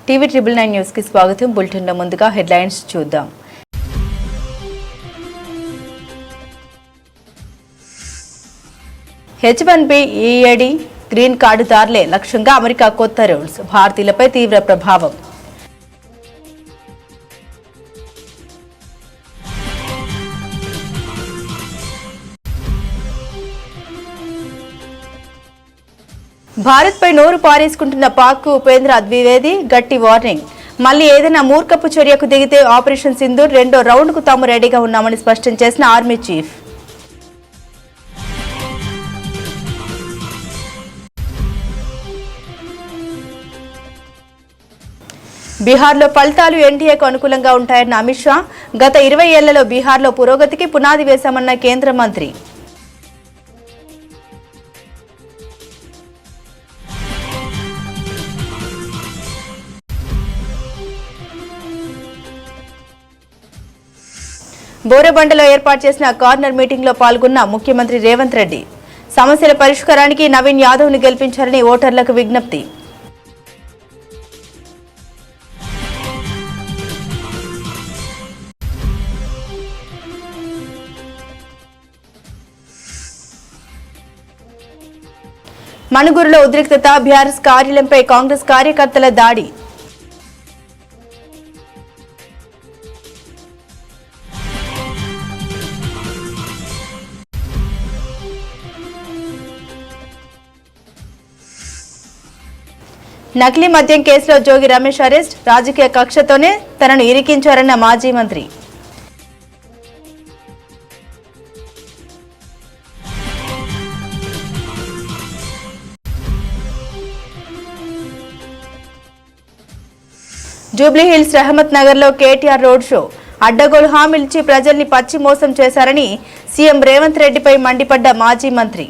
TV 999 news కి స్వాగతం. Bulletin లో ముందుగా హెడ్లైన్స్ చూద్దాం. H1B EAD గ్రీన్ కార్డుదారులే లక్ష్యంగా అమెరికా కొత్త రూల్స్, భారతీయులపై తీవ్ర ప్రభావం. భారత్పై నోరు పారేసుకుంటున్న పాక్కు ఉపేంద్ర ద్వివేది గట్టి వార్నింగ్. మళ్లీ ఏదైనా మూర్ఖపు చర్యకు దిగితే ఆపరేషన్ సింధూర్ రెండో రౌండ్కు తాము రెడీగా ఉన్నామని స్పష్టం చేసిన ఆర్మీ చీఫ్. బీహార్లో ఫలితాలు ఎన్డీఏకు అనుకూలంగా ఉంటాయన్న అమిత్ షా. గత 20 ఏళ్లలో బీహార్లో పురోగతికి పునాది వేశామన్న కేంద్ర మంత్రి. బోరబండలో ఏర్పాటు చేసిన కార్నర్ మీటింగ్ లో పాల్గొన్న ముఖ్యమంత్రి రేవంత్ రెడ్డి. సమస్యల పరిష్కారానికి నవీన్ యాదవ్ ను గెలిపించాలని ఓటర్లకు విజ్ఞప్తి. మణుగూరులో ఉద్రిక్తత, బీఆర్ఎస్ కార్యాలయంపై కాంగ్రెస్ కార్యకర్తల దాడి. నకిలీ మద్యం కేసులో జోగి రమేష్ అరెస్ట్. రాజకీయ కక్షతోనే తనను ఇరికించారన్న మాజీ మంత్రి. జూబ్లీహిల్స్ రహమత్ నగర్ లో కేటీఆర్ రోడ్ షో. అడ్డగోలు హామీలిచ్చి ప్రజల్ని పచ్చి మోసం చేశారని సీఎం రేవంత్ రెడ్డిపై మండిపడ్డ మాజీ మంత్రి.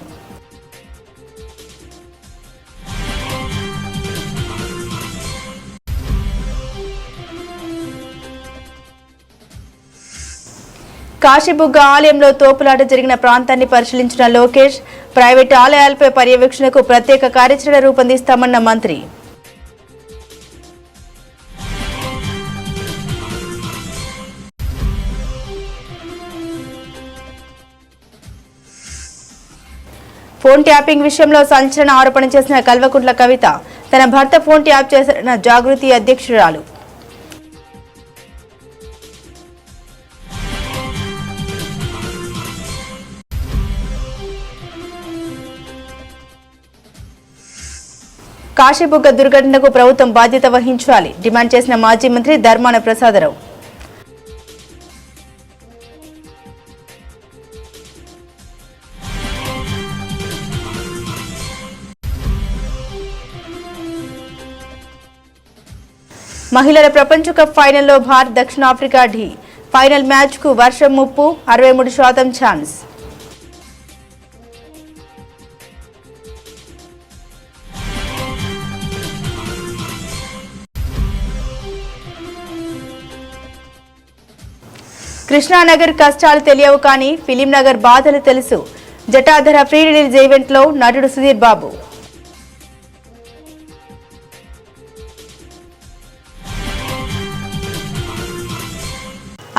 కాశీబుగ్గ ఆలయంలో తోపులాట జరిగిన ప్రాంతాన్ని పరిశీలించిన లోకేష్. ప్రైవేటు ఆలయాలపై పర్యవేక్షణకు ప్రత్యేక కార్యాచరణ రూపొందిస్తామన్న మంత్రి. ఫోన్ ట్యాపింగ్ విషయంలో సంచలన ఆరోపణ చేసిన కల్వకుంట్ల కవిత. తన భర్త ఫోన్ ట్యాప్ చేసిన జాగృతి అధ్యక్షురాలు. కాశీబుగ్గ దుర్ఘటనకు ప్రభుత్వం బాధ్యత వహించాలి డిమాండ్ చేసిన మాజీ మంత్రి ధర్మాన ప్రసాదరావు. మహిళల ప్రపంచ కప్ ఫైనల్లో భారత్ దక్షిణాఫ్రికా ఢీ. ఫైనల్ మ్యాచ్ కు వర్షం ముప్పు, 63% ఛాన్స్. కృష్ణానగర్ కష్టాలు తెలియవు కానీ ఫిలిం నగర్ బాధలు తెలుసు. జటాధర ప్రీ రిలీజ్ ఈవెంట్ లో నటుడు సుధీర్ బాబు.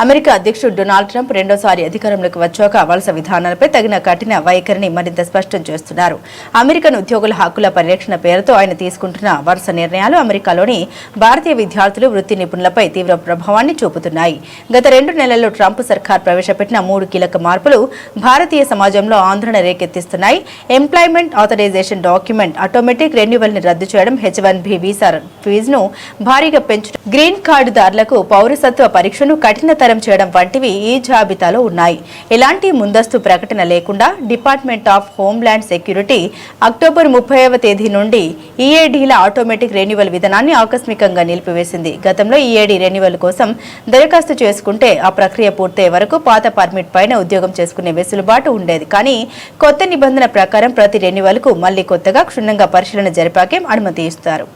అమెరికా అధ్యక్షుడు డొనాల్డ్ ట్రంప్ రెండోసారి అధికారంలోకి వచ్చాక వలస విధానాలపై తగిన కఠిన వైఖరిని మరింత స్పష్టం చేస్తున్నారు. అమెరికన్ ఉద్యోగుల హక్కుల పరిరక్షణ పేరుతో ఆయన తీసుకుంటున్న వరుస నిర్ణయాలు అమెరికాలోని భారతీయ విద్యార్థులు, వృత్తి నిపుణులపై తీవ్ర ప్రభావాన్ని చూపుతున్నాయి. గత 2 నెలల్లో ట్రంప్ సర్కార్ ప్రవేశపెట్టిన 3 కీలక మార్పులు భారతీయ సమాజంలో ఆందోళన రేకెత్తిస్తున్నాయి. Employment authorization document automatic renewal ని రద్దు చేయడం, H1B వీసా ఫీజును భారీగా పెంచడం, గ్రీన్ కార్డుదారులకు పౌరసత్వ పరీక్షను కఠినతరం చేయడం వంటివి ఈ జాబితాలో ఉన్నాయి. ఎలాంటి ముందస్తు ప్రకటన లేకుండా department of homeland security October 30వ తేదీ నుండి ఈఏడీల ఆటోమేటిక్ రెన్యువల్ విధానాన్ని ఆకస్మికంగా నిలిపివేసింది. గతంలో ఈఏడీ రెన్యువల్ కోసం దరఖాస్తు చేసుకుంటే ఆ ప్రక్రియ పూర్తయ్యే వరకు పాత పర్మిట్ పైన ఉద్యోగం చేసుకునే వెసులుబాటు ఉండేది. కానీ కొత్త నిబంధన ప్రకారం ప్రతి రెన్యువల్ కు మళ్లీ కొత్తగా క్షుణ్ణంగా పరిశీలన జరిపాకే అనుమతి ఇస్తారు.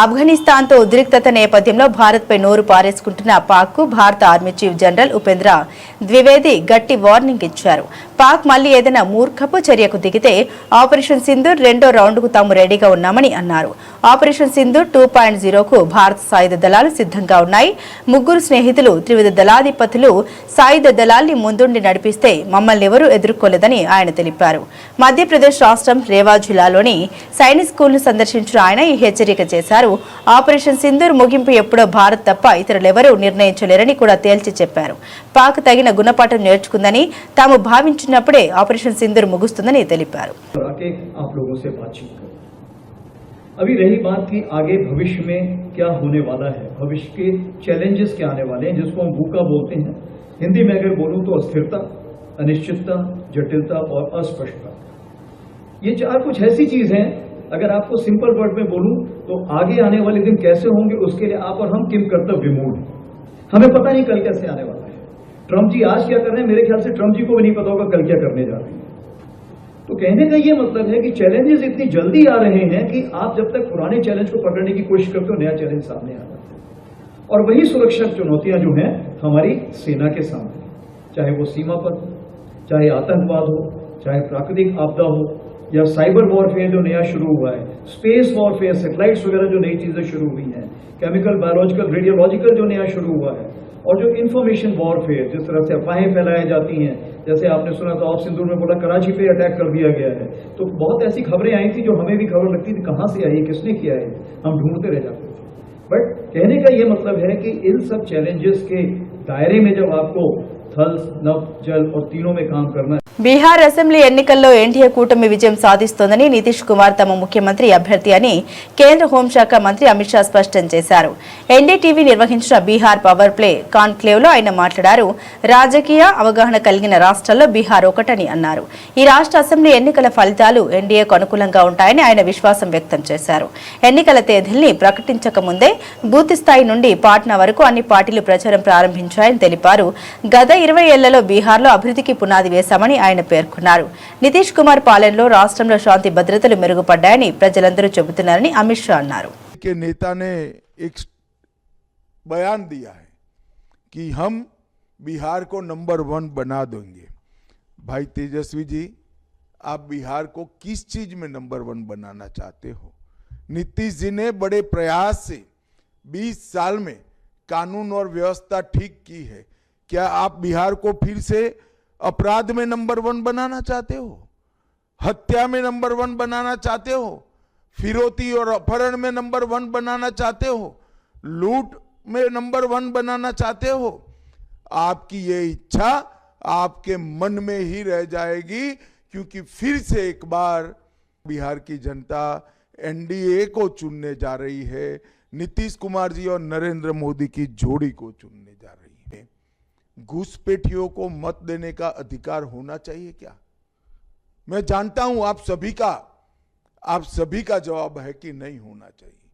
ఆఫ్ఘనిస్తాన్తో ఉద్రిక్తత నేపథ్యంలో భారత్పై నోరు పారేసుకుంటున్న పాక్కు భారత army chief general Upendra Dwivedi గట్టి వార్నింగ్ ఇచ్చారు. పాక్ మళ్లీ ఏదైనా మూర్ఖపు చర్యకు దిగితే ఆపరేషన్ సింధూర్ రెండో రౌండ్కు తాము రెడీగా ఉన్నామని అన్నారు. ఆపరేషన్ సింధూర్ 2.0కు భారత సాయుధ దళాలు సిద్ధంగా ఉన్నాయి. ముగ్గురు స్నేహితులు త్రివిధ దళాధిపతులు సాయుధ దళాల్ని ముందుండి నడిపిస్తే మమ్మల్ని ఎవరూ ఎదుర్కోలేదని ఆయన తెలిపారు. మధ్యప్రదేశ్ రాష్ట్రం రేవా జిల్లాలోని సైనిక్ స్కూల్ను సందర్శించిన ఆయన ఈ హెచ్చరిక చేశారు. ఆపరేషన్ సింధూర్ ముగింపు ఎప్పుడో భారత్ తప్ప ఇతరులెవరూ నిర్ణయించలేరని కూడా తేల్చి చెప్పారు. పాక్ తగిన గుణపాఠం నేర్చుకుందని తాము భావించినప్పుడే ఆపరేషన్ సింధూర్ ముగుస్తుందని తెలిపారు. अभी रही बात कि आगे भविष्य में क्या होने वाला है, भविष्य के चैलेंजेस क्या आने वाले हैं, जिसको हम भूखा बोलते हैं. हिंदी में अगर बोलूं तो अस्थिरता, अनिश्चितता, जटिलता और अस्पष्टता. ये चार कुछ ऐसी चीज हैं, अगर आपको सिंपल वर्ड में बोलूं तो आगे आने वाले दिन कैसे होंगे उसके लिए आप और हम किम कर्तव्य मूड. हमें पता नहीं कल कैसे आने वाला है. ट्रंप जी आज क्या कर रहे हैं, मेरे ख्याल से ट्रंप जी को भी नहीं पता होगा कल क्या करने जा रहे हैं. तो कहने का ये मतलब है कि चैलेंजेस इतनी जल्दी आ रहे हैं कि आप जब तक पुराने चैलेंज को पकड़ने की कोशिश करते हो नया चैलेंज सामने आ जाता है. और वही सुरक्षा चुनौतियां जो हैं हमारी सेना के सामने, चाहे वो सीमा पर, चाहे आतंकवाद हो, चाहे प्राकृतिक आपदा हो, या साइबर वॉरफेयर जो नया शुरू हुआ है, स्पेस वॉरफेयर, सैटेलाइट्स वगैरह जो नई चीजें शुरू हुई हैं, केमिकल, बायोलॉजिकल, रेडियोलॉजिकल जो नया शुरू हुआ है, और जो इंफॉर्मेशन वॉरफेयर, जिस तरह से अफवाहें फैलाई जाती हैं, जैसे आपने सुना था ऑफ सिंधूर में बोला कराची पे अटैक कर दिया गया है, तो बहुत ऐसी खबरें आई थी जो हमें भी खबर लगती थी कहां से आई, किसने किया है, हम ढूंढते रह जाते थे. बट कहने का ये मतलब है कि इन सब चैलेंजेस के दायरे में जब आपको थल, नभ, जल और तीनों में काम करना है. బీహార్ అసెంబ్లీ ఎన్నికల్లో ఎన్డీఏ కూటమి విజయం సాధిస్తోందని నితీష్ కుమార్ తమ ముఖ్యమంత్రి అభ్యర్థి అని కేంద్ర హోంశాఖ మంత్రి అమిత్ షా స్పష్టం చేశారు. ఎన్డీటీవీ నిర్వహించిన బీహార్ పవర్ ప్లే కాన్క్లేవ్లో ఆయన మాట్లాడారు. రాజకీయ అవగాహన కలిగిన రాష్ట్రాల్లో బీహార్ ఒకటని అన్నారు. ఈ రాష్ట్ర అసెంబ్లీ ఎన్నికల ఫలితాలు ఎన్డీఏకు అనుకూలంగా ఉంటాయని ఆయన విశ్వాసం వ్యక్తం చేశారు. ఎన్నికల తేదీల్ని ప్రకటించక ముందే బూత్ స్థాయి నుండి పాట్నా వరకు అన్ని పార్టీలు ప్రచారం ప్రారంభించాయని తెలిపారు. గత 20 ఏళ్లలో బీహార్లో అభివృద్ధికి పునాది వేశామని ఆయన పేర్కొన్నారు. నితీష్ కుమార్ పాలనలో రాష్ట్రంలో శాంతి భద్రతలు మెరుగుపడ్డాయని ప్రజలందరూ చెబుతున్నారని అమిత్ షా అన్నారు. के नेता ने एक बयान दिया है कि हम बिहार को नंबर 1 बना देंगे. भाई तेजस्वी जी, आप बिहार को किस चीज में नंबर 1 बनाना चाहते हो? नीतीश जी ने बड़े प्रयास से 20 साल में कानून और व्यवस्था ठीक की है. क्या आप बिहार को फिर से अपराध में नंबर 1 बनाना चाहते हो? हत्या में नंबर 1 बनाना चाहते हो? फिरौती और अपहरण में नंबर 1 बनाना चाहते हो? लूट में नंबर 1 बनाना चाहते हो? आपकी ये इच्छा आपके मन में ही रह जाएगी, क्योंकि फिर से एक बार बिहार की जनता एनडीए को चुनने जा रही है. नीतीश कुमार जी और नरेंद्र मोदी की जोड़ी को चुनने जा रही है. घुसपैठियों को मत देने का अधिकार होना चाहिए क्या? मैं जानता हूं आप सभी का जवाब है कि नहीं होना चाहिए.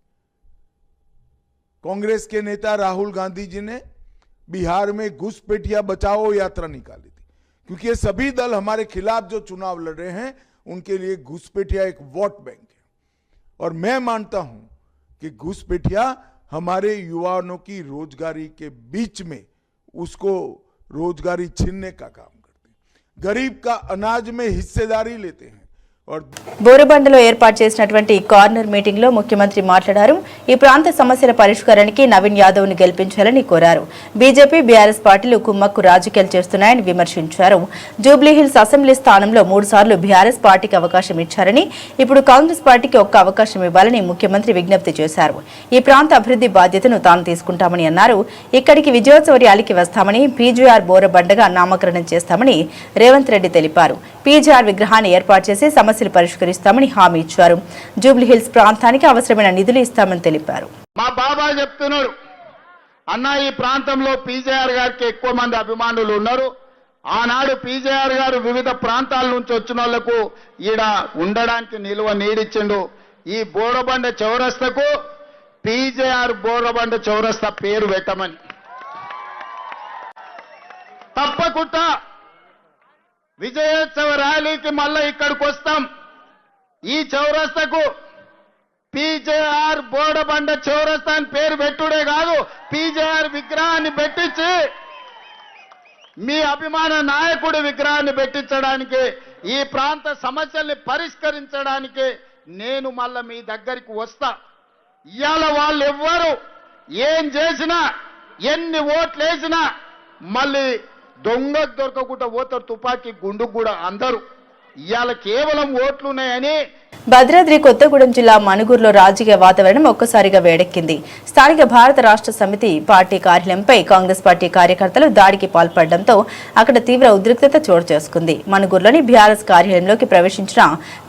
कांग्रेस के नेता राहुल गांधी जी ने बिहार में घुसपैठिया बचाओ यात्रा निकाली थी, क्योंकि ये सभी दल हमारे खिलाफ जो चुनाव लड़ रहे हैं उनके लिए घुसपैठिया एक वोट बैंक है. और मैं मानता हूं कि घुसपैठिया हमारे युवाओं की रोजगारी के बीच में उसको रोजगारी छीनने का काम करते हैं, गरीब का अनाज में हिस्सेदारी लेते हैं. బోరబండలో ఏర్పాటు చేసినటువంటి కార్నర్ మీటింగ్ లో ముఖ్యమంత్రి మాట్లాడారు. ఈ ప్రాంత సమస్యల పరిష్కారానికి నవీన్ యాదవ్ ను గెలిపించాలని కోరారు. బీజేపీ, బీఆర్ఎస్ పార్టీలు కుమ్మక్కు రాజకీయాలు చేస్తున్నాయని విమర్శించారు. జూబ్లీహిల్స్ అసెంబ్లీ స్థానంలో 3 సార్లు బీఆర్ఎస్ పార్టీకి అవకాశం ఇచ్చారని, ఇప్పుడు కాంగ్రెస్ పార్టీకి ఒక్క అవకాశం ఇవ్వాలని ముఖ్యమంత్రి విజ్ఞప్తి చేశారు. ఈ ప్రాంత అభివృద్ధి బాధ్యతను తాను తీసుకుంటామని అన్నారు. ఇక్కడికి విజయోత్సవ ర్యాలీకి వస్తామని, పీజీఆర్ బోరబండగా నామకరణం చేస్తామని రేవంత్ రెడ్డి తెలిపారు. పీజీఆర్ విగ్రహాన్ని ఏర్పాటు చేసి సమస్యలు పరిష్కరిస్తామని హామీ ఇచ్చారు. జూబ్లీహిల్స్ ప్రాంతానికి అవసరమైన నిధులు ఇస్తామని తెలిపారు. మా బాబా చెప్తున్నారు, అన్న ఈ ప్రాంతంలో పీజేఆర్ గారికి ఎక్కువ మంది అభిమానులు ఉన్నారు. ఆనాడు పీజేఆర్ గారు వివిధ ప్రాంతాల నుంచి వచ్చిన వాళ్లకు ఈడ ఉండడానికి నిలువ నీడిచ్చిండు. ఈ బోరబండ చౌరస్తకు పీజేఆర్ బోరబండ చౌరస్తా పేరు పెట్టమని. తప్పకుండా విజయోత్సవ ర్యాలీకి మళ్ళా ఇక్కడికి వస్తాం. ఈ చౌరస్తకు పీజేఆర్ బోరబండ చౌరస్తా అని పేరు పెట్టుడే కాదు, పీజేఆర్ విగ్రహాన్ని పెట్టించి మీ అభిమాన నాయకుడి విగ్రహాన్ని పెట్టించడానికి, ఈ ప్రాంత సమస్యల్ని పరిష్కరించడానికి నేను మళ్ళా మీ దగ్గరికి వస్తా. ఇవాళ వాళ్ళు ఎవ్వరు ఏం చేసినా, ఎన్ని ఓట్లు వేసినా మళ్ళీ దొంగకు దొరకకుండా పోతారు, తుపాకీ గుండుకు కూడా అందరూ. ఇవాళ కేవలం ఓట్లున్నాయని. భద్రాద్రి కొత్తగూడెం జిల్లా మణుగూరులో రాజకీయ వాతావరణం ఒక్కసారిగా వేడెక్కింది. స్థానిక భారత రాష్ట్ర సమితి పార్టీ కార్యాలయంపై కాంగ్రెస్ పార్టీ కార్యకర్తలు దాడికి పాల్పడడంతో అక్కడ తీవ్ర ఉద్రిక్తత చోటు చేసుకుంది. మణుగూరులోని బీఆర్ఎస్ కార్యాలయంలోకి ప్రవేశించిన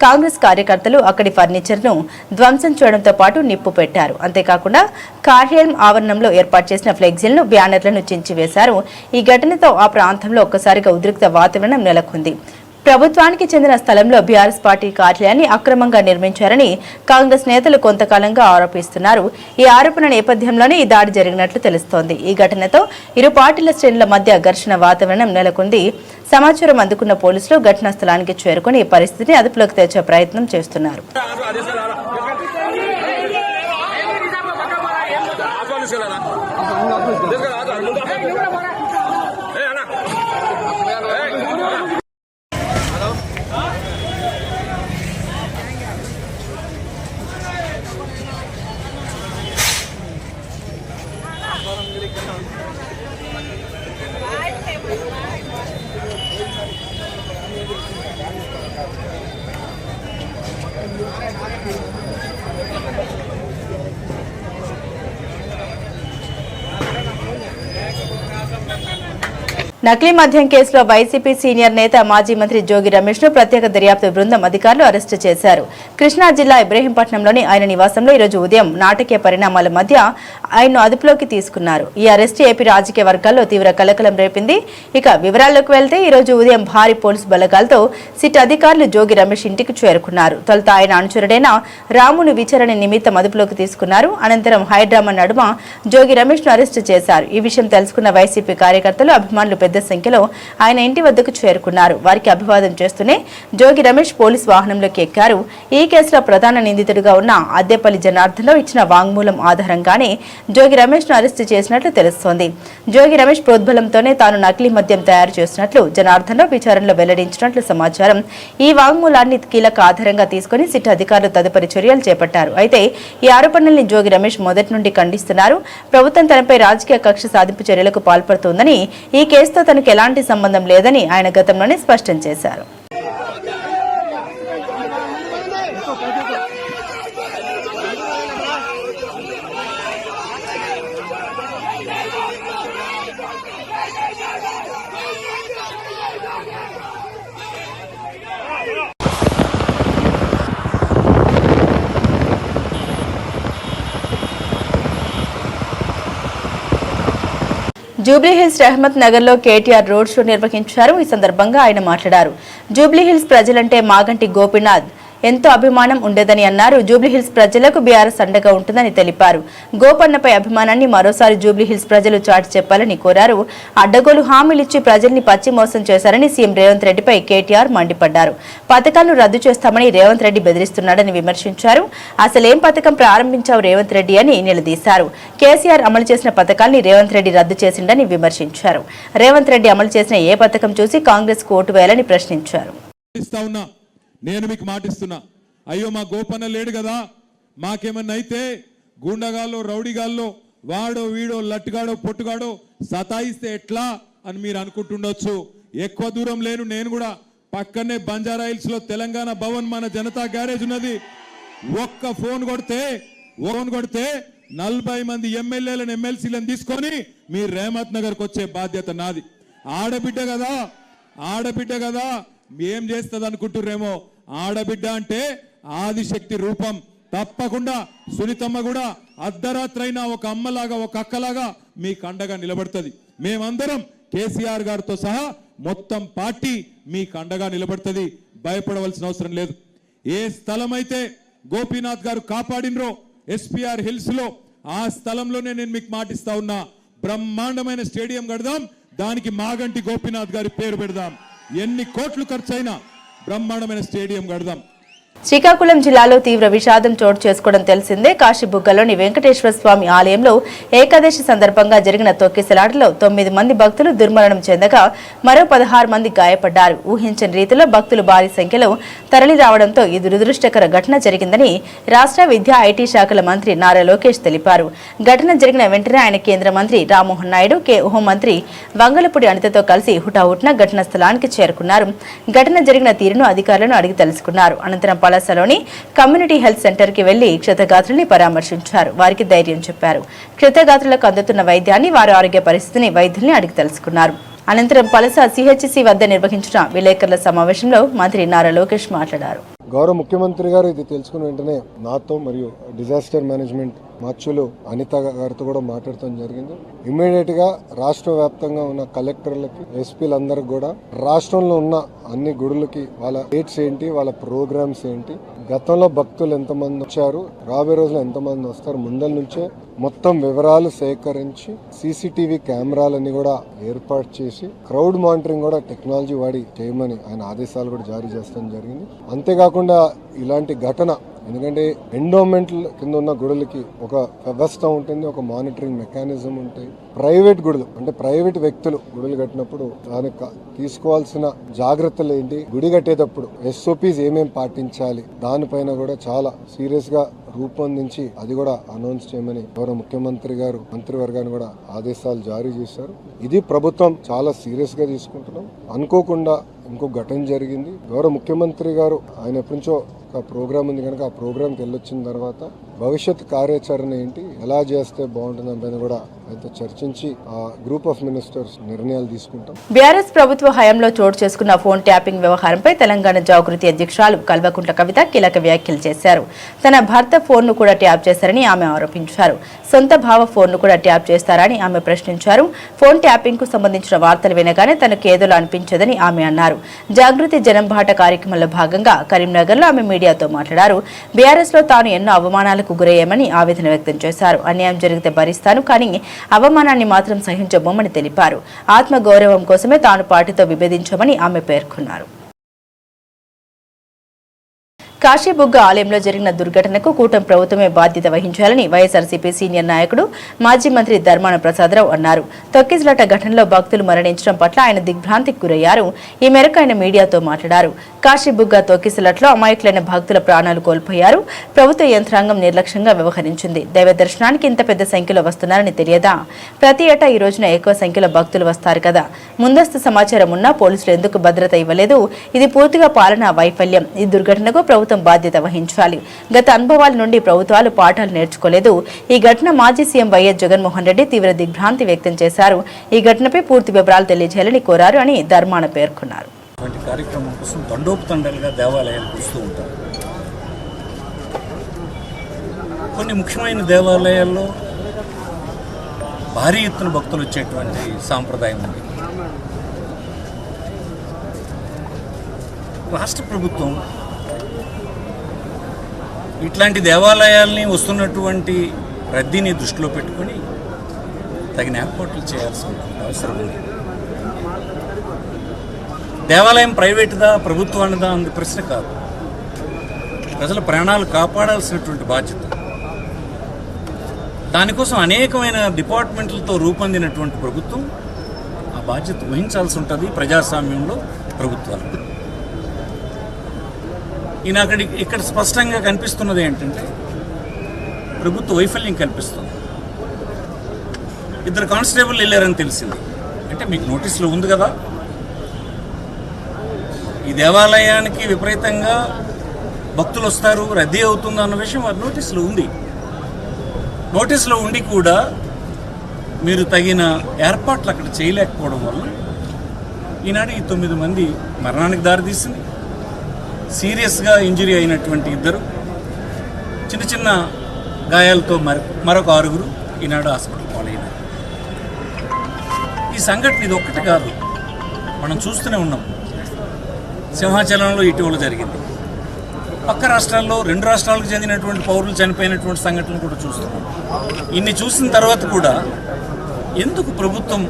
కాంగ్రెస్ కార్యకర్తలు అక్కడి ఫర్నిచర్ను ధ్వంసం చేయడంతో పాటు నిప్పు పెట్టారు. అంతేకాకుండా కార్యాలయం ఆవరణంలో ఏర్పాటు చేసిన ఫ్లెక్సీలను, బ్యానర్లను చించివేశారు. ఈ ఘటనతో ఆ ప్రాంతంలో ఒక్కసారిగా ఉద్రిక్త వాతావరణం నెలకొంది. ప్రభుత్వానికి చెందిన స్థలంలో బీఆర్ఎస్ పార్టీ కార్యాలయాన్ని అక్రమంగా నిర్మించారని కాంగ్రెస్ నేతలు కొంతకాలంగా ఆరోపిస్తున్నారు. ఈ ఆరోపణ నేపథ్యంలోనే ఈ దాడి జరిగినట్లు తెలుస్తోంది. ఈ ఘటనతో ఇరు పార్టీల శ్రేణుల మధ్య ఘర్షణ వాతావరణం నెలకొంది. సమాచారం అందుకున్న పోలీసులు ఘటనా స్థలానికి చేరుకుని ఈ పరిస్థితిని అదుపులోకి తెచ్చే ప్రయత్నం చేస్తున్నారు. నకిలీ మద్యం కేసులో వైసీపీ సీనియర్ నేత మాజీ మంత్రి జోగి రమేష్ ను ప్రత్యేక దర్యాప్తు బృందం అధికారులు అరెస్టు చేశారు. కృష్ణా జిల్లా ఇబ్రహీంపట్నంలోని ఆయన నివాసంలో ఈరోజు ఉదయం నాటకీయ పరిణామాల మధ్య ఆయన్ను అదుపులోకి తీసుకున్నారు. ఈ అరెస్టు ఏపీ రాజకీయ వర్గాల్లో తీవ్ర కలకలం రేపింది. ఇక వివరాల్లోకి వెళ్తే ఈరోజు ఉదయం భారీ పోలీసు బలగాలతో సిట్ అధికారులు జోగి రమేష్ ఇంటికి చేరుకున్నారు. తొలుత ఆయన అనుచరుడైన రామును విచారణ నిమిత్తం అదుపులోకి తీసుకున్నారు. అనంతరం హైడ్రామా నడుమ జోగి రమేష్ ను అరెస్టు చేశారు. ఈ విషయం తెలుసుకున్న వైసీపీ కార్యకర్తలు, అభిమానులు పెద్ద సంఖ్యలో ఆయన ఇంటి వద్దకు చేరుకున్నారు. వారికి అభివాదం చేస్తూనే జోగి రమేష్ పోలీసు వాహనంలోకి ఎక్కారు. ఈ కేసులో ప్రధాన నిందితుడిగా ఉన్న అద్దెపల్లి జనార్దన్ ఇచ్చిన వాంగ్మూలం ఆధారంగానే జోగి రమేష్ ను అరెస్టు చేసినట్లు తెలుస్తోంది. జోగి రమేష్ ప్రోద్బలంతోనే తాను నకిలీ మద్యం తయారు చేసినట్లు జనార్దన్ విచారణలో వెల్లడించినట్లు సమాచారం. ఈ వాంగ్మూలాన్ని కీలక ఆధారంగా తీసుకుని సిట్ అధికారులు తదుపరి చర్యలు చేపట్టారు. అయితే ఈ ఆరోపణల్ని జోగి రమేష్ మొదటి నుండి ఖండిస్తున్నారు. ప్రభుత్వం తనపై రాజకీయ కక్ష సాధింపు చర్యలకు పాల్పడుతోందని, ఈ కేసుతో తనకు ఎలాంటి సంబంధం లేదని ఆయన గతంలోనే స్పష్టం చేశారు. జూబ్లీహిల్స్ రెహమత్ నగర్ లో కేటీఆర్ రోడ్ షో నిర్వహించారు. ఈ సందర్భంగా ఆయన మాట్లాడారు. జూబ్లీహిల్స్ ప్రజలంటే మాగంటి గోపీనాథ్ ఎంతో అభిమానం ఉండేదని అన్నారు. జూబ్లీహిల్స్ ప్రజలకు బీఆర్ఎస్ అండగా ఉంటుందని తెలిపారు. గోపన్నపై అభిమానాన్ని మరోసారి జూబ్లీహిల్స్ ప్రజలు చాటి చెప్పాలని కోరారు. అడ్డగోలు హామీలిచ్చి ప్రజల్ని పచ్చి మోసం చేశారని సీఎం రేవంత్ రెడ్డిపై కేటీఆర్ మండిపడ్డారు. పథకాలను రద్దు చేస్తామని రేవంత్ రెడ్డి బెదిరిస్తున్నాడని విమర్శించారు. అసలేం పథకం ప్రారంభించావు రేవంత్ రెడ్డి అని నిలదీశారు. కేసీఆర్ అమలు చేసిన పథకాల్ని రేవంత్ రెడ్డి రద్దు చేసిండని విమర్శించారు. రేవంత్ రెడ్డి అమలు చేసిన ఏ పథకం చూసి కాంగ్రెస్ కు ఓటు వేయాలని ప్రశ్నించారు. నేను మీకు మాటిస్తున్నా, అయ్యో మా గోపన్న లేడు కదా, మాకేమన్నా అయితే గూండగాల్లో రౌడీగాల్లో వాడో వీడో లట్టుగాడో పొట్టుగాడో సతాయిస్తే ఎట్లా అని మీరు అనుకుంటుండొచ్చు. ఎక్కువ దూరం లేను, నేను కూడా పక్కనే బంజారా హిల్స్ లో తెలంగాణ భవన్ మన జనతా గ్యారేజ్ ఉన్నది. ఒక్క ఫోన్ కొడితే 40 మంది ఎమ్మెల్యేలను ఎమ్మెల్సీలను తీసుకొని మీ రేమత్ నగర్కి వచ్చే బాధ్యత నాది. ఆడబిడ్డ కదా ఏం చేస్తుంది అనుకుంటుర్రేమో. ఆడబిడ్డ అంటే ఆదిశక్తి రూపం. తప్పకుండా సునీతమ్మ కూడా అర్ధరాత్రైనా ఒక అమ్మలాగా ఒక అక్కలాగా మీకు అండగా నిలబడుతుంది. మేమందరం కేసీఆర్ గారితో సహా మొత్తం పార్టీ మీకు అండగా నిలబడుతుంది. భయపడవలసిన అవసరం లేదు. ఏ స్థలం అయితే గోపీనాథ్ గారు కాపాడినరో ఎస్పీఆర్ హిల్స్ లో, ఆ స్థలంలోనే నేను మీకు మాటిస్తా ఉన్నా, బ్రహ్మాండమైన స్టేడియం కడదాం, దానికి మాగంటి గోపీనాథ్ గారి పేరు పెడదాం. ఎన్ని కోట్లు ఖర్చు అయినా బ్రహ్మాండమైన స్టేడియం కడదాం. శ్రీకాకుళం జిల్లాలో తీవ్ర విషాదం చోటు చేసుకోవడం తెలిసిందే. కాశీబుగ్గలోని వెంకటేశ్వర స్వామి ఆలయంలో ఏకాదశి సందర్భంగా జరిగిన తొక్కిసలాటలో 9 మంది భక్తులు దుర్మరణం చెందగా మరో 16 మంది గాయపడ్డారు. ఊహించని రీతిలో భక్తులు భారీ సంఖ్యలో తరలి రావడంతో ఈ దురదృష్టకర ఘటన జరిగిందని రాష్ట్ర విద్యా ఐటీ శాఖల మంత్రి నారా లోకేష్ తెలిపారు. ఘటన జరిగిన వెంటనే ఆయన కేంద్ర మంత్రి రామ్మోహన్ నాయుడు, హోంమంత్రి వంగలపూడి అనితతో కలిసి హుటాహుటిన ఘటనా స్థలానికి చేరుకున్నారు. ఘటన జరిగిన తీరును అధికారులను అడిగి తెలుసుకున్నారు. అనంతరం పలాసలోని కమ్యూనిటీ హెల్త్ సెంటర్ కి వెళ్లి క్షతగాత్రుల్ని పరామర్శించారు. వారికి ధైర్యం చెప్పారు. క్షతగాత్రులకు అందుతున్న వైద్యాన్ని, వారి ఆరోగ్య పరిస్థితిని వైద్యుల్ని అడిగి తెలుసుకున్నారు. అనంతరం పలస సిహెచ్సి వద్ద నిర్వహించిన విలేకరుల సమావేశంలో మంత్రి నారా లోకేష్ మాట్లాడారు. గౌరవ ముఖ్యమంత్రి గారు ఇది తెలుసుకున్న వెంటనే నాతో మరియు డిజాస్టర్ మేనేజ్మెంట్ మార్చులు అనిత గారితో కూడా మాట్లాడటం జరిగింది. ఇమ్మీడియట్ గా రాష్ట్ర వ్యాప్తంగా ఉన్న కలెక్టర్లకి, ఎస్పీలందరికి కూడా రాష్ట్రంలో ఉన్న అన్ని గుడులకి వాళ్ళ డేట్స్ ఏంటి, వాళ్ళ ప్రోగ్రామ్స్ ఏంటి, గతంలో భక్తులు ఎంతమంది వచ్చారు, రాబోయే రోజులు ఎంతమంది వస్తారు, ముందల నుంచే మొత్తం వివరాలు సేకరించి సీసీటీవీ కెమెరాలన్నీ కూడా ఏర్పాటు చేసి క్రౌడ్ మానిటరింగ్ కూడా టెక్నాలజీ వాడి చేయమని ఆయన ఆదేశాలు కూడా జారీ చేస్తాం జరిగింది. అంతేకాకుండా ఇలాంటి ఘటన, ఎందుకంటే ఎండోమెంట్ కింద ఉన్న గుడులకి ఒక వ్యవస్థ ఉంటుంది, ఒక మానిటరింగ్ మెకానిజం ఉంటాయి. ప్రైవేట్ గుడులు అంటే ప్రైవేట్ వ్యక్తులు గుడులు కట్టినప్పుడు దానికి తీసుకోవాల్సిన జాగ్రత్తలు ఏంటి, గుడి కట్టేటప్పుడు SOPs ఏమేం పాటించాలి, దానిపైన కూడా చాలా సీరియస్ గా రూపొందించి అది కూడా అనౌన్స్ చేయమని గౌరవ ముఖ్యమంత్రి గారు మంత్రివర్గాన్ని కూడా ఆదేశాలు జారీ చేశారు. ఇది ప్రభుత్వం చాలా సీరియస్ గా తీసుకుంటున్నాం. అనుకోకుండా ఇంకో ఘటన జరిగింది. గౌరవ ముఖ్యమంత్రి గారు ఆయన ఎప్పటి నుంచో ఒక ప్రోగ్రామ్ ఉంది కనుక ఆ ప్రోగ్రామ్కి వెళ్ళొచ్చిన తర్వాత భవిష్యత్ కార్యాచరణ ఏంటి, ఎలా చేస్తే బాగుంటుంది దానిపైన కూడా అయితే చర్చించి ఆ గ్రూప్ ఆఫ్ మినిస్టర్స్ నిర్ణయాలు తీసుకుంటాం. బీఆర్ఎస్ ప్రభుత్వ హయాంలో చోటు చేసుకున్న ఫోన్ ట్యాపింగ్ వ్యవహారంపై తెలంగాణ జాగృతి అధ్యక్షురాలు కల్వకుంట్ల కవిత కీలక వ్యాఖ్యలు చేశారు. తన భర్త ఫోన్ను కూడా ట్యాప్ చేశారని ఆమె ఆరోపించారు. సొంత భావ ఫోన్ను కూడా ట్యాప్ చేస్తారని ఆమె ప్రశ్నించారు. ఫోన్ ట్యాపింగ్ కు సంబంధించిన వార్తలు వినగానే తనకు ఏదోలా అనిపించదని ఆమె అన్నారు. జాగృతి జనంబాట కార్యక్రమంలో భాగంగా కరీంనగర్ లో ఆమె మీడియాతో మాట్లాడారు. బీఆర్ఎస్ లో తాను ఎన్నో అవమానాలకు గురయ్యామని ఆవేదన వ్యక్తం చేశారు. అన్యాయం జరిగితే భరిస్తాను, కానీ అవమానాన్ని మాత్రం సహించబోమని తెలిపారు. ఆత్మగౌరవం కోసమే తాను పార్టీతో విభేదించామని ఆమె పేర్కొన్నారు. కాశీబుగ్గ ఆలయంలో జరిగిన దుర్ఘటనకు కూటమి ప్రభుత్వమే బాధ్యత వహించాలని వైఎస్ఆర్సీపీ సీనియర్ నాయకుడు మాజీ మంత్రి ధర్మాన ప్రసాదరావు అన్నారు. తొక్కిసలాట ఘటనలో భక్తులు మరణించడం పట్ల ఆయన దిగ్భ్రాంతికి గురయ్యారు. ఈ మేరకు ఆయన మీడియాతో మాట్లాడారు. కాశీబుగ్గ తొక్కిసలాట్లో అమాయకులైన భక్తుల ప్రాణాలు కోల్పోయారు. ప్రభుత్వ యంత్రాంగం నిర్లక్ష్యంగా వ్యవహరించింది. దైవ దర్శనానికి ఇంత పెద్ద సంఖ్యలో వస్తున్నారని తెలియదా? ప్రతి ఏటా ఈ రోజున ఎక్కువ సంఖ్యలో భక్తులు వస్తారు కదా. ముందస్తు సమాచారం ఉన్నా పోలీసులు ఎందుకు భద్రత ఇవ్వలేదు? ఇది పూర్తిగా పాలనా వైఫల్యం. ఈ దుర్ఘటనకు ప్రభుత్వం బాధ్యత వహించాలి. గత అనుభవాల నుండి ప్రభుత్వాలు పాఠాలు నేర్చుకోలేదు. ఈ ఘటన మాజీ సీఎం వైఎస్ జగన్మోహన్ రెడ్డి తీవ్ర దిగ్భ్రాంతి వ్యక్తం చేశారు. ఈ ఘటనపై పూర్తి వివరాలు తెలియజేయాలని కోరారు అని ధర్మాన పేర్కొన్నారు. కార్యక్రమం కోసం తండోపతండాలుగా దేవాలయాలకు వస్తూ ఉంటారు. కొన్ని ముఖ్యమైన దేవాలయాల్లో భారీ ఎత్తున భక్తులు వచ్చేటువంటి సాంప్రదాయం ఉంది. రాష్ట్ర ప్రభుత్వం ఇట్లాంటి దేవాలయాల్ని వస్తున్నటువంటి రద్దీని దృష్టిలో పెట్టుకొని తగిన ఏర్పాట్లు చేయాల్సిన అవసరం ఉంది. దేవాలయం ప్రైవేటుదా ప్రభుత్వానిదా అన్న ప్రశ్న కాదు. ప్రజల ప్రాణాలు కాపాడాల్సినటువంటి బాధ్యత. దానికోసం అనేకమైన డిపార్ట్మెంట్లతో రూపొందినటువంటి ప్రభుత్వం ఆ బాధ్యత వహించాల్సి ఉంటుంది. ప్రజాస్వామ్యంలో ప్రభుత్వాలు ఇక్కడ స్పష్టంగా కనిపిస్తున్నది ఏంటంటే ప్రభుత్వ వైఫల్యం కనిపిస్తుంది. 2 కానిస్టేబుల్ వెళ్ళారని తెలిసింది. అంటే మీకు నోటీసులో ఉంది కదా. ఈ దేవాలయానికి విపరీతంగా భక్తులు వస్తారు, రద్దీ అవుతుంది అన్న విషయం వారి నోటీసులో ఉంది. నోటీసులో ఉండి కూడా మీరు తగిన ఏర్పాట్లు అక్కడ చేయలేకపోవడం వల్ల ఈనాడు ఈ 9 మంది మరణానికి దారితీసింది. సీరియస్గా ఇంజరీ అయినటువంటి 2, చిన్న చిన్న గాయాలతో మరొక 6 ఈనాడు హాస్పిటల్ పాలైనారు. ఈ సంఘటన ఇది ఒక్కటి కాదు, మనం చూస్తూనే ఉన్నాం. సింహాచలంలో ఇటీవల జరిగింది. పక్క రాష్ట్రాల్లో 2 రాష్ట్రాలకు చెందినటువంటి పౌరులు చనిపోయినటువంటి సంఘటనలు కూడా చూస్తున్నాం. ఇన్ని చూసిన తర్వాత కూడా ఎందుకు ప్రభుత్వం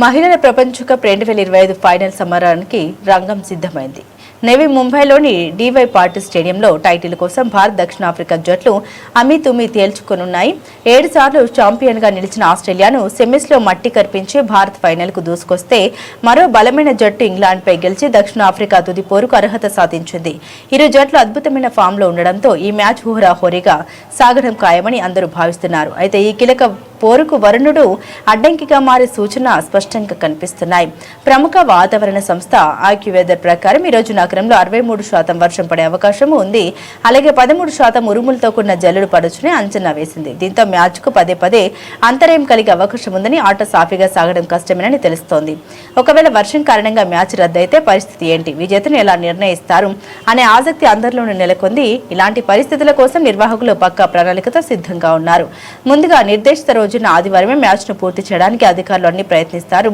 మహిళల ప్రపంచ కప్ 2025 ఫైనల్ సమరానికి రంగం సిద్ధమైంది. నేవీ ముంబైలోని డివై పాటిల్ స్టేడియంలో టైటిల్ కోసం భారత్ దక్షిణాఫ్రికా జట్లు అమీతుమీ తేల్చుకునున్నాయి. 7 సార్లు ఛాంపియన్ గా నిలిచిన ఆస్ట్రేలియాను సెమీస్ లో మట్టి కర్పించి భారత్ ఫైనల్ కు దూసుకొస్తే మరో బలమైన జట్టు ఇంగ్లాండ్ పై గెలిచి దక్షిణాఫ్రికా తుది పోరుకు అర్హత సాధించింది. ఇరు జట్లు అద్భుతమైన ఫామ్ లో ఉండడంతో ఈ మ్యాచ్ హోరాహోరీగా సాగడం ఖాయమని అందరూ భావిస్తున్నారు. అయితే ఈ కీలక పోరుకు వరుణుడు అడ్డంకిగా మారే సూచన స్పష్టంగా కనిపిస్తున్నాయి. ప్రముఖ వాతావరణ సంస్థ ఆక్యువెదర్ ప్రకారం ఈ రోజు నగరంలో 63% వర్షం పడే అవకాశం ఉంది. అలాగే 13% ఉరుములతో కూడిన జల్లుడు పడొచ్చని అంచనా వేసింది. దీంతో మ్యాచ్ కు పదే అంతరాయం కలిగే అవకాశం ఉందని ఆట సాఫీగా సాగడం కష్టమేనని తెలుస్తోంది. ఒకవేళ వర్షం కారణంగా మ్యాచ్ రద్దయితే పరిస్థితి ఏంటి, విజేతను ఎలా నిర్ణయిస్తారు అనే ఆసక్తి అందరిలోనూ నెలకొంది. ఇలాంటి పరిస్థితుల కోసం నిర్వాహకులు పక్కా ప్రణాళికతో సిద్ధంగా ఉన్నారు. ముందుగా నిర్దేశిత రోజున ఆదివారమే మ్యాచ్ ను పూర్తి చేయడానికి అధికారులు అన్ని ప్రయత్నిస్తారు.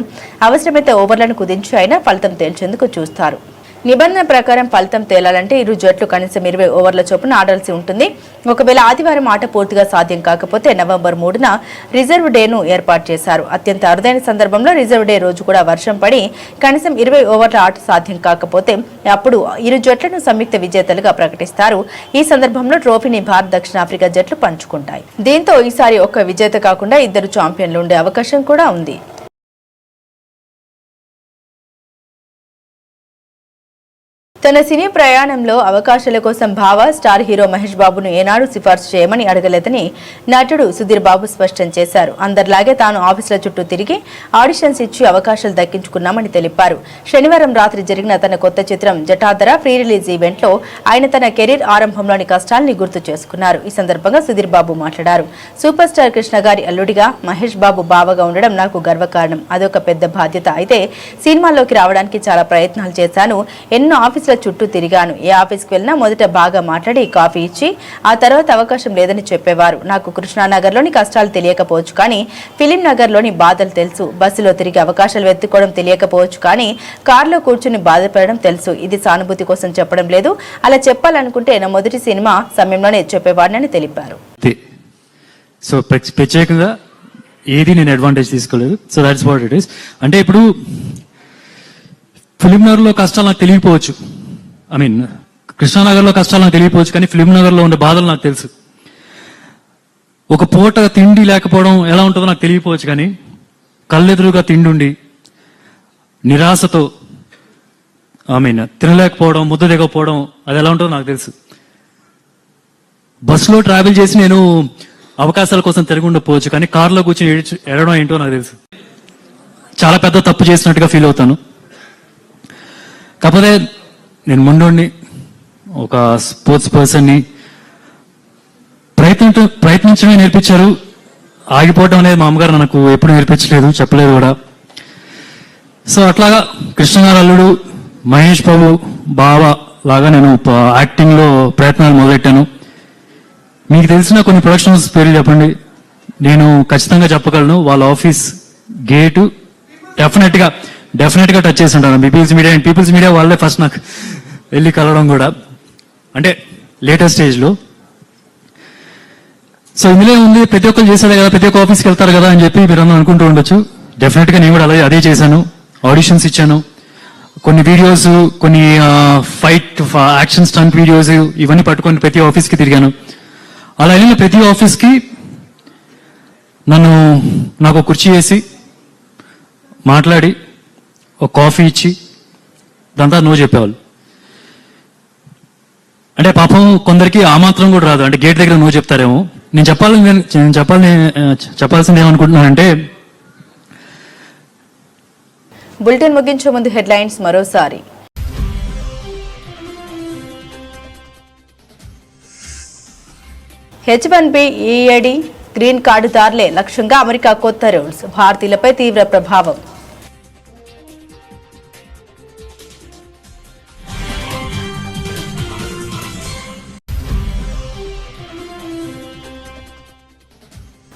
అవసరమైతే ఓవర్లను కుదించి అయినా ఫలితం తేల్చేందుకు చూస్తారు. నిబంధన ప్రకారం ఫలితం తేలాలంటే ఇరు జట్లు కనీసం 20 ఓవర్ల చొప్పున ఆడాల్సి ఉంటుంది. ఒకవేళ ఆదివారం ఆట పూర్తిగా సాధ్యం కాకపోతే నవంబర్ 3న రిజర్వ్ డేను ఏర్పాటు చేశారు. అత్యంత అరుదైన సందర్భంలో రిజర్వ్ డే రోజు కూడా వర్షం పడి కనీసం 20 ఓవర్ల ఆట సాధ్యం కాకపోతే అప్పుడు ఇరు జట్లను సంయుక్త విజేతలుగా ప్రకటిస్తారు. ఈ సందర్భంలో ట్రోఫీని భారత్ దక్షిణాఫ్రికా జట్లు పంచుకుంటాయి. దీంతో ఈసారి ఒక్క విజేత కాకుండా 2 ఛాంపియన్లు ఉండే అవకాశం కూడా ఉంది. తన సినీ ప్రయాణంలో అవకాశాల కోసం భావ స్టార్ హీరో మహేష్ బాబును ఏనాడు సిఫార్సు చేయమని అడగలేదని నటుడు సుధీర్ బాబు స్పష్టం చేశారు. అందరిలాగే తాను ఆఫీసుల చుట్టూ తిరిగి ఆడిషన్స్ ఇచ్చి అవకాశాలు దక్కించుకున్నామని తెలిపారు. శనివారం రాత్రి జరిగిన తన కొత్త చిత్రం జటాధర ప్రీ రిలీజ్ ఈవెంట్ లో ఆయన తన కెరీర్ ఆరంభంలోని కష్టాల్ని గుర్తు చేసుకున్నారు. ఈ సందర్భంగా సుధీర్ బాబు మాట్లాడారు. సూపర్ స్టార్ కృష్ణ గారి అల్లుడిగా మహేష్ బాబు బావగా ఉండడం నాకు గర్వకారణం. అదొక పెద్ద బాధ్యత. అయితే సినిమాల్లోకి రావడానికి చాలా ప్రయత్నాలు చేశాను. ఎన్నో ఆఫీసుల చుట్టూ తిరిగాను. ఏ ఆఫీస్కి వెళ్ళినా మొదట బాగా మాట్లాడి కాఫీ ఇచ్చి ఆ తర్వాత అవకాశం లేదని చెప్పేవారు. నాకు కృష్ణానగర్లోని కష్టాలు తెలియకపోవచ్చు కానీ ఫిలిం నగర్లోని బాధలు తెలుసు. బస్సులో తిరిగి అవకాశాలు వెతుక్కోవడం తెలియకపోవచ్చు కానీ కారులో కూర్చుని బాధపడడం తెలుసు. ఇది సానుభూతి కోసం చెప్పడం లేదు. అలా చెప్పాలనుకుంటే నా మొదటి సినిమా సమయంలోనే చెప్పేవాడిని తెలిపారు. సో ప్రత్యేకంగా ఏది నేను అడ్వాంటేజ్ తీసుకోలేదు. So that's what it is. అంటే ఇప్పుడు ఫిలిం నగర్లో కష్టాలు నాకు తెలియకపోవచ్చు, కృష్ణానగర్లో కష్టాలు నాకు తెలియకపోవచ్చు కానీ ఫిలిం నగర్లో ఉండే బాధలు నాకు తెలుసు. ఒక పూట తిండి లేకపోవడం ఎలా ఉంటుందో నాకు తెలియకపోవచ్చు కానీ కళ్ళెదురుగా తిండి ఉండి నిరాశతో తినలేకపోవడం, ముద్ద దిగకపోవడం అది ఎలా ఉంటుందో నాకు తెలుసు. బస్సులో ట్రావెల్ చేసి నేను అవకాశాల కోసం తిరిగి ఉండకపోవచ్చు కానీ కారులో కూర్చొని ఎడడం ఏంటో నాకు తెలుసు. చాలా పెద్ద తప్పు చేసినట్టుగా ఫీల్ అవుతాను. కాకపోతే నేను ముందుండి ఒక స్పోర్ట్స్ పర్సన్ని ప్రయత్నించడమే నేర్పించారు. ఆగిపోవడం అనేది మా అమ్మగారు నాకు ఎప్పుడు నేర్పించలేదు, చెప్పలేదు కూడా. సో అట్లాగా కృష్ణగారు అల్లుడు మహేష్ బాబు బావ లాగా నేను యాక్టింగ్ లో ప్రయత్నాలు మొదలెట్టాను. మీకు తెలిసిన కొన్ని ప్రొడక్షన్స్ పేర్లు చెప్పండి. నేను ఖచ్చితంగా చెప్పగలను. వాళ్ళ ఆఫీస్ గేటు డెఫినెట్ గా టచ్ చేసి ఉంటాను. పీపుల్స్ మీడియా వాళ్ళే ఫస్ట్ నాకు వెళ్ళి కలవడం కూడా, అంటే లేటెస్ట్ స్టేజ్ లో. సో ఇందులో ఉంది ప్రతి ఒక్కరు చేశారు కదా, ప్రతి ఒక్క ఆఫీస్కి వెళ్తారు కదా అని చెప్పి మీరు అనుకుంటూ ఉండొచ్చు. డెఫినెట్ గా నేను కూడా అదే చేశాను. ఆడిషన్స్ ఇచ్చాను. కొన్ని వీడియోస్, కొన్ని ఫైట్ యాక్షన్ స్టంట్ వీడియోస్ ఇవన్నీ పట్టుకొని ప్రతి ఆఫీస్కి తిరిగాను. అలా వెళ్ళిన ప్రతి ఆఫీస్కి నాకు కుర్చీ వేసి మాట్లాడి ఒక కాఫీ ఇచ్చి దాంతో నో చెప్పేవాళ్ళు. అంటే పాపం కొందరికి ఆ మాత్రం కూడా రాదు. అంటే గేట్ దగ్గర నో చెప్తారేమో. నేను చెప్పాల్సింది ఏమనుకుంటున్నానంటే, బులెటిన్ ముగించే ముందు హెడ్లైన్స్ మరోసారి. H1B EAD గ్రీన్ కార్డుదారులే లక్ష్యంగా అమెరికా కొత్త రూల్స్, భారతీయులపై తీవ్ర ప్రభావం.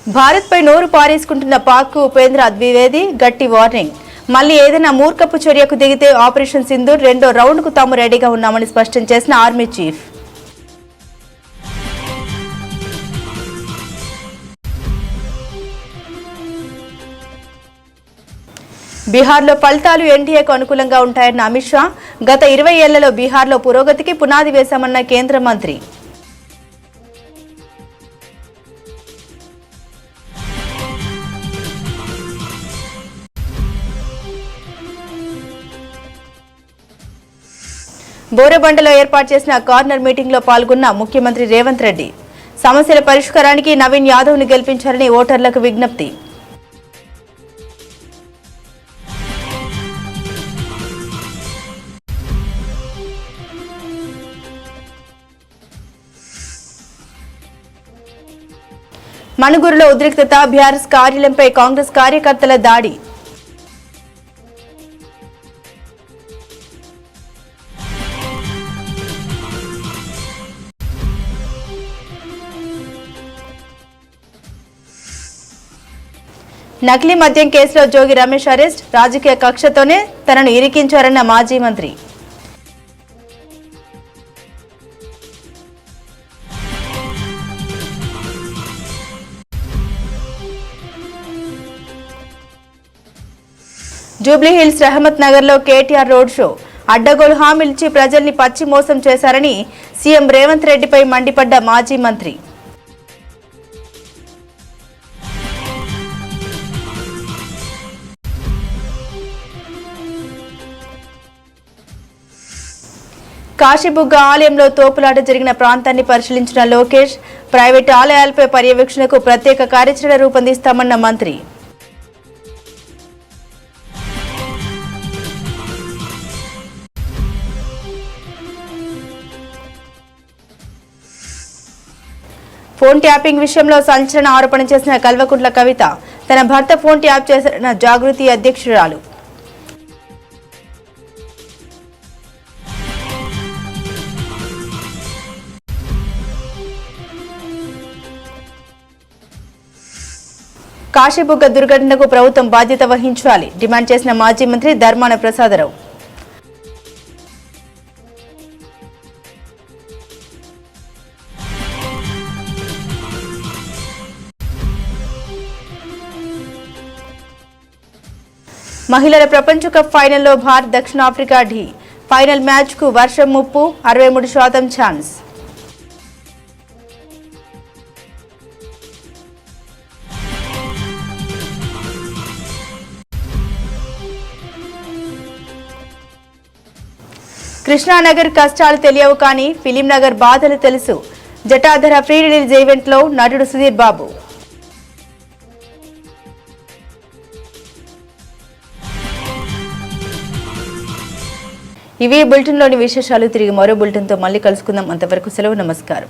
భారత్పై నోరు పారేసుకుంటున్న పాక్ ఉపేంద్ర ద్వివేది గట్టి వార్నింగ్. మళ్లీ ఏదైనా మూర్ఖపు చర్యకు దిగితే ఆపరేషన్ సింధూర్ 2వ రౌండ్కు తాము రెడీగా ఉన్నామని స్పష్టం చేసిన ఆర్మీ చీఫ్. బీహార్లో ఫలితాలు ఎన్డీఏకు అనుకూలంగా ఉంటాయన్న అమిత్ షా. గత 20 ఏళ్లలో బీహార్లో పురోగతికి పునాది వేశామన్న కేంద్ర మంత్రి. బోరబండలో ఏర్పాటు చేసిన కార్నర్ మీటింగ్ లో పాల్గొన్న ముఖ్యమంత్రి రేవంత్ రెడ్డి. సమస్యల పరిష్కారానికి నవీన్ యాదవ్ ని గెలిపించాలని ఓటర్లకు విజ్ఞప్తి. మణుగూరులో ఉద్రిక్తత, బీఆర్ఎస్ కార్యాలయంపై కాంగ్రెస్ కార్యకర్తల దాడి. నకిలీ మద్యం కేసులో జోగి రమేష్ అరెస్ట్. రాజకీయ కక్షతోనే తనను ఇరికించారన్న మాజీ మంత్రి. జూబ్లీహిల్స్ రహమత్ నగర్ లో కేటీఆర్ రోడ్ షో. అడ్డగోలు హామీలిచ్చి ప్రజల్ని పచ్చి మోసం చేశారని సీఎం రేవంత్ రెడ్డిపై మండిపడ్డ మాజీ మంత్రి. కాశీబుగ్గ ఆలయంలో తోపులాట జరిగిన ప్రాంతాన్ని పరిశీలించిన లోకేష్, ప్రైవేటు ఆలయాలపై పర్యవేక్షణకు ప్రత్యేక కార్యాచరణ రూపొందిస్తామన్న మంత్రి. ఫోన్ ట్యాపింగ్ విషయంలో సంచలన ఆరోపణ చేసిన కల్వకుంట్ల కవిత, తన భర్త ఫోన్ ట్యాప్ చేసిన జాగృతి అధ్యక్షురాలు. కాశీబుగ్గ దుర్ఘటనకు ప్రభుత్వం బాధ్యత వహించాలి డిమాండ్ చేసిన మాజీ మంత్రి ధర్మాన ప్రసాదరావు. మహిళల ప్రపంచ కప్ ఫైనల్లో భారత్ దక్షిణాఫ్రికా ఢీ. ఫైనల్ మ్యాచ్ కు వర్షం ముప్పు, 63% ఛాన్స్. కృష్ణానగర్ కష్టాలు తెలియవు కానీ ఫిలిం నగర్ బాధలు తెలుసు. జటాధర ప్రీ రిలీజ్ ఈవెంట్ లో నటుడు సుధీర్ బాబు. ఇవి బులెటిన్ లోని విశేషాలు. తిరిగి మరో బులెటిన్ తో మళ్ళీ కలుసుకుందాం. అంతవరకు సెలవు, నమస్కారం.